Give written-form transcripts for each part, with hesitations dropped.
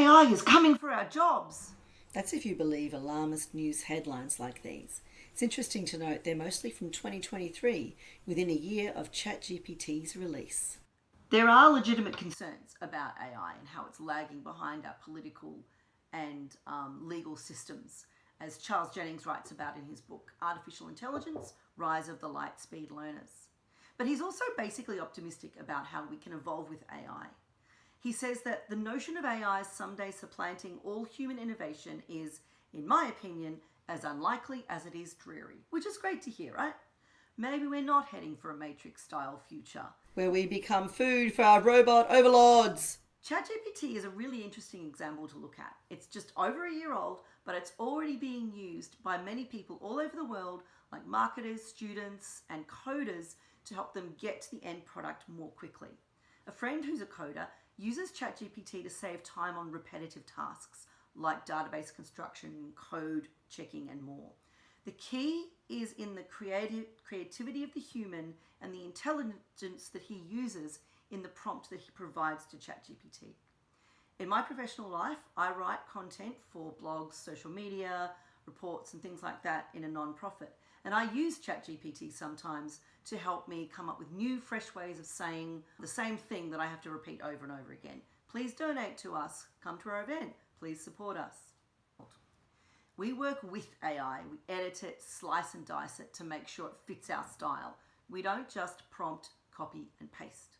AI is coming for our jobs. That's if you believe alarmist news headlines like these. It's interesting to note they're mostly from 2023, within a year of ChatGPT's release. There are legitimate concerns about AI and how it's lagging behind our political and legal systems, as Charles Jennings writes about in his book, Artificial Intelligence, Rise of the Lightspeed Learners. But he's also basically optimistic about how we can evolve with AI. He says that the notion of AI someday supplanting all human innovation is, in my opinion, as unlikely as it is dreary. Which is great to hear, right? Maybe we're not heading for a Matrix-style future, where we become food for our robot overlords. ChatGPT is a really interesting example to look at. It's just over a year old, but it's already being used by many people all over the world, like marketers, students, and coders, to help them get to the end product more quickly. A friend who's a coder uses ChatGPT to save time on repetitive tasks, like database construction, code checking, and more. The key is in the creativity of the human and the intelligence that he uses in the prompt that he provides to ChatGPT. In my professional life, I write content for blogs, social media, reports, and things like that in a non-profit. And I use ChatGPT sometimes to help me come up with new, fresh ways of saying the same thing that I have to repeat over and over again. Please donate to us. Come to our event. Please support us. We work with AI. We edit it, slice and dice it to make sure it fits our style. We don't just prompt, copy, and paste.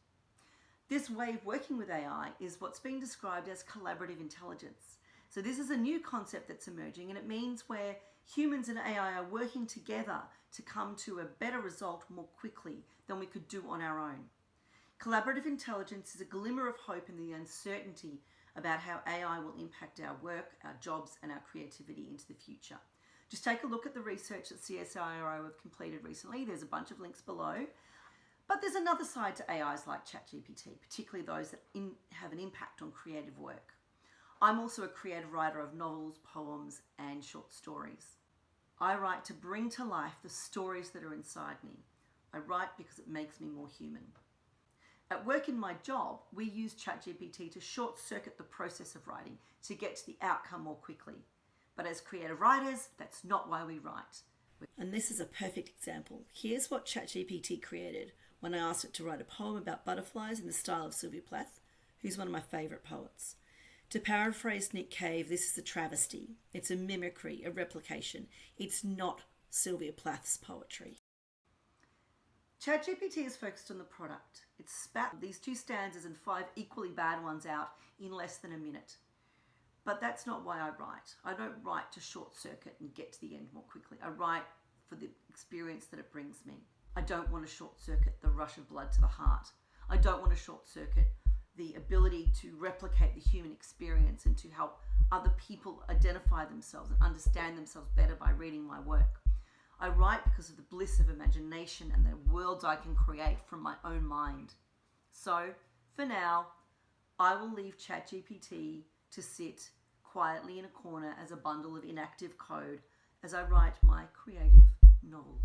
This way of working with AI is what's being described as collaborative intelligence. So this is a new concept that's emerging, and it means where humans and AI are working together to come to a better result more quickly than we could do on our own. Collaborative intelligence is a glimmer of hope in the uncertainty about how AI will impact our work, our jobs, and our creativity into the future. Just take a look at the research that CSIRO have completed recently. There's a bunch of links below. But there's another side to AIs like ChatGPT, particularly those that have an impact on creative work. I'm also a creative writer of novels, poems, and short stories. I write to bring to life the stories that are inside me. I write because it makes me more human. At work in my job, we use ChatGPT to short-circuit the process of writing to get to the outcome more quickly. But as creative writers, that's not why we write. And this is a perfect example. Here's what ChatGPT created when I asked it to write a poem about butterflies in the style of Sylvia Plath, who's one of my favourite poets. To paraphrase Nick Cave, this is a travesty. It's a mimicry, a replication. It's not Sylvia Plath's poetry. ChatGPT is focused on the product. It spat these 2 stanzas and 5 equally bad ones out in less than a minute. But that's not why I write. I don't write to short circuit and get to the end more quickly. I write for the experience that it brings me. I don't want to short circuit the rush of blood to the heart. I don't want to short circuit the ability to replicate the human experience and to help other people identify themselves and understand themselves better by reading my work. I write because of the bliss of imagination and the worlds I can create from my own mind. So, for now, I will leave ChatGPT to sit quietly in a corner as a bundle of inactive code as I write my creative novels.